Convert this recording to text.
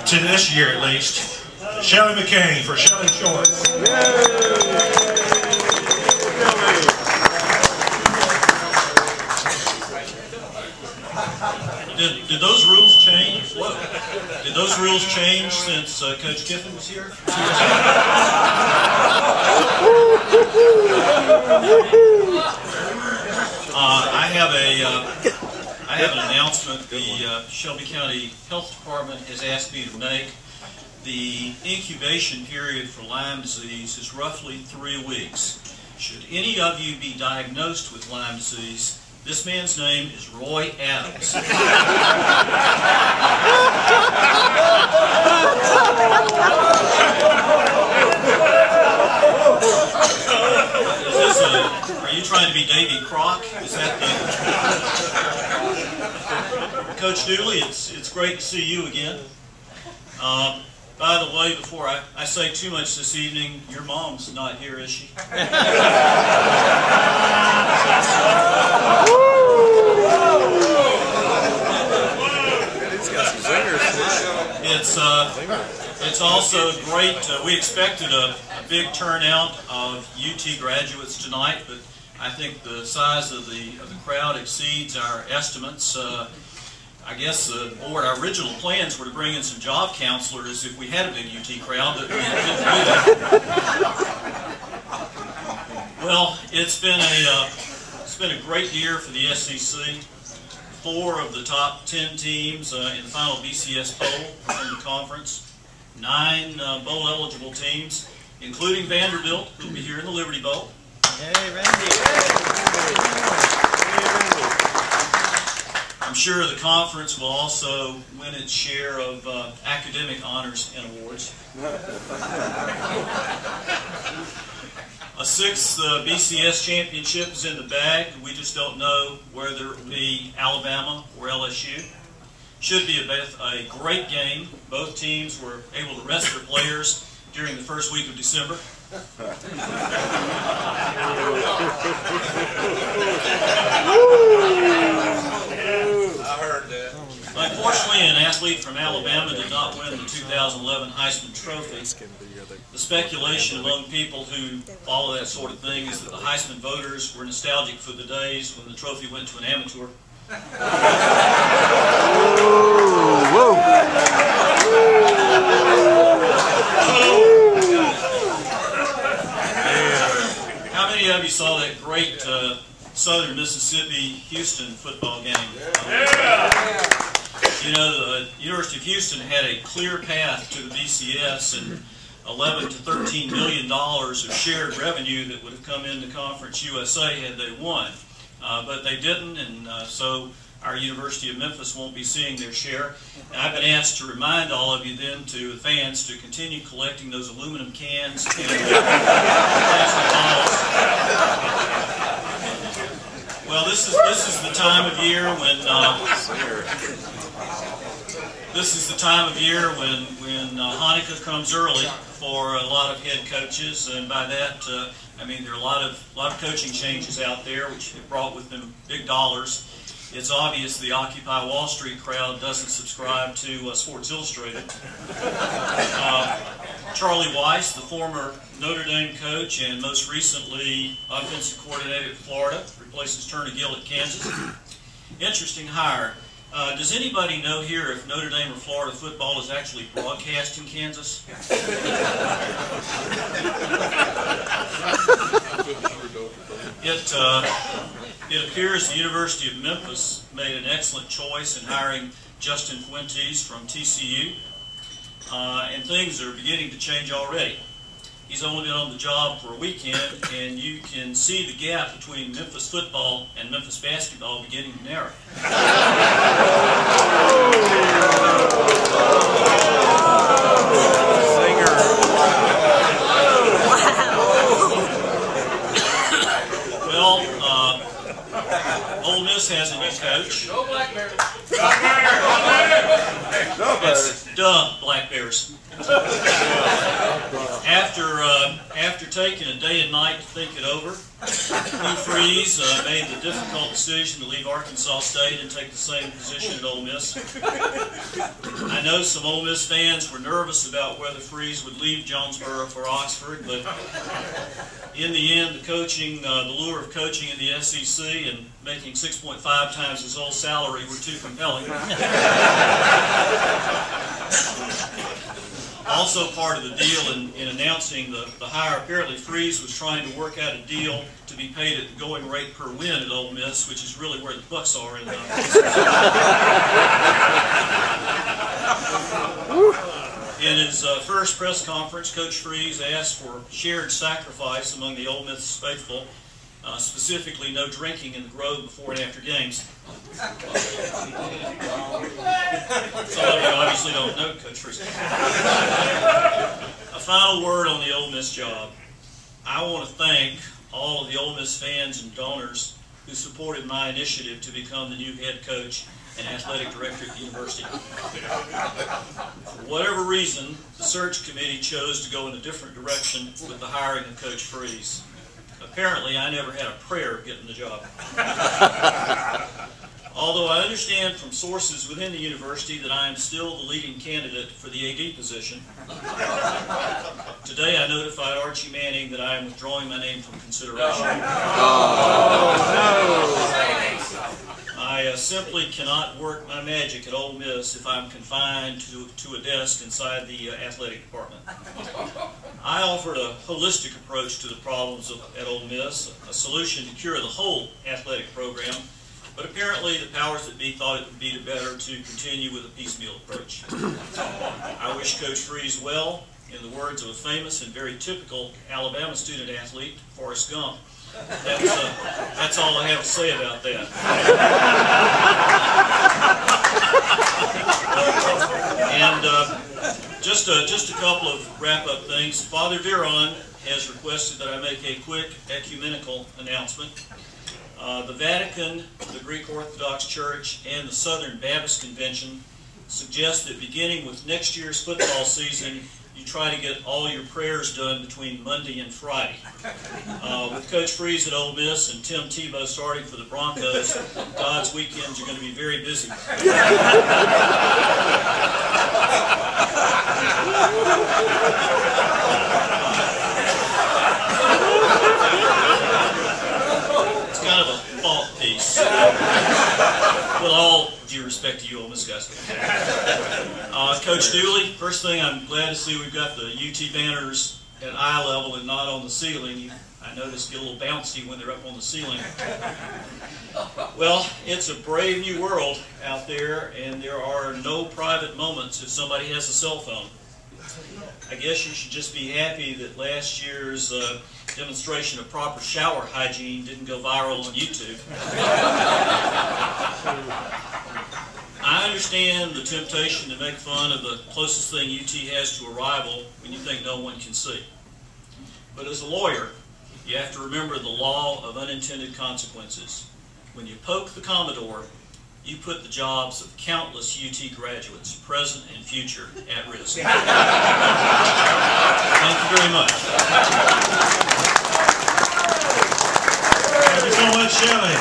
to this year at least, Shelly McCain for Shelly Shorts. Did those rules change? Whoa. Did those rules change since Coach Kiffin was here? I have an announcement. The Shelby County Health Department has asked me to make. The incubation period for Lyme disease is roughly 3 weeks. Should any of you be diagnosed with Lyme disease, this man's name is Roy Adams. Are you trying to be Davy Crock? Is that the... Coach Dooley, it's great to see you again. By the way, before I say too much this evening, your mom's not here, is she? It's also great. We expected a big turnout of UT graduates tonight, but I think the size of the crowd exceeds our estimates. I guess the board, our original plans were to bring in some job counselors if we had a big UT crowd, but we didn't do that. Well, it's been a great year for the SEC. 4 of the top 10 teams in the final BCS poll from the conference. 9 bowl-eligible teams, including Vanderbilt, who will be here in the Liberty Bowl. Hey, Randy. I'm sure the conference will also win its share of academic honors and awards. A 6th BCS championship is in the bag. We just don't know whether it will be Alabama or LSU. Should be a great game. Both teams were able to rest their players during the first week of December. Unfortunately, an athlete from Alabama did not win the 2011 Heisman Trophy. The speculation among people who follow that sort of thing is that the Heisman voters were nostalgic for the days when the trophy went to an amateur. How many of you saw that great Southern Mississippi-Houston football game? You know, the University of Houston had a clear path to the BCS and $11 to $13 million of shared revenue that would have come into Conference USA had they won. But they didn't, and so our University of Memphis won't be seeing their share. And I've been asked to remind all of you then, to the fans, to continue collecting those aluminum cans and plastic bottles. Well, this is the time of year when Hanukkah comes early for a lot of head coaches, and by that I mean there are a lot of coaching changes out there which have brought with them big dollars. It's obvious the Occupy Wall Street crowd doesn't subscribe to Sports Illustrated. Charlie Weiss, the former Notre Dame coach and most recently offensive coordinator at Florida, replaces Turner Gill at Kansas. Interesting hire. Does anybody know here if Notre Dame or Florida football is actually broadcast in Kansas? It appears the University of Memphis made an excellent choice in hiring Justin Fuentes from TCU, and things are beginning to change already. He's only been on the job for a weekend, and you can see the gap between Memphis football and Memphis basketball beginning to narrow. Well, Ole Miss has a new coach. It's Black Bears. After taking a day and night to think it over, Freeze made the difficult decision to leave Arkansas State and take the same position at Ole Miss. I know some Ole Miss fans were nervous about whether Freeze would leave Jonesboro for Oxford, but in the end, the lure of coaching in the SEC and making 6.5 times his old salary were too compelling. Also part of the deal in announcing the hire, apparently Freeze was trying to work out a deal to be paid at the going rate per win at Ole Miss, which is really where the bucks are in In his first press conference, Coach Freeze asked for shared sacrifice among the Ole Miss faithful, specifically no drinking in the Grove before and after games. Some of you obviously don't know Coach Freeze. A final word on the Ole Miss job. I want to thank all of the Ole Miss fans and donors who supported my initiative to become the new head coach and athletic director at the university. For whatever reason, the search committee chose to go in a different direction with the hiring of Coach Freeze. Apparently, I never had a prayer of getting the job. Although I understand from sources within the university that I am still the leading candidate for the AD position, today I notified Archie Manning that I am withdrawing my name from consideration. I simply cannot work my magic at Ole Miss if I'm confined to a desk inside the athletic department. I offered a holistic approach to the problems at Ole Miss, a solution to cure the whole athletic program, but apparently the powers that be thought it would be better to continue with a piecemeal approach. I wish Coach Freeze well. In the words of a famous and very typical Alabama student athlete, Forrest Gump. That's all I have to say about that. And just a couple of wrap-up things. Father Viron has requested that I make a quick ecumenical announcement. The Vatican, the Greek Orthodox Church, and the Southern Baptist Convention suggest that beginning with next year's football season, you try to get all your prayers done between Monday and Friday. With Coach Freeze at Ole Miss and Tim Tebow starting for the Broncos, God's weekends are going to be very busy. It's kind of a thought piece. With all due respect to you, Ole Miss guys. Coach Dooley, first thing I'm glad to see we've got the UT banners at eye level and not on the ceiling. I noticed get a little bouncy when they're up on the ceiling. Well, it's a brave new world out there, and there are no private moments if somebody has a cell phone. I guess you should just be happy that last year's demonstration of proper shower hygiene didn't go viral on YouTube. I understand the temptation to make fun of the closest thing UT has to a rival when you think no one can see. But as a lawyer, you have to remember the law of unintended consequences. When you poke the Commodore, you put the jobs of countless UT graduates, present and future, at risk. Thank you very much. Thank you so much, Shelley.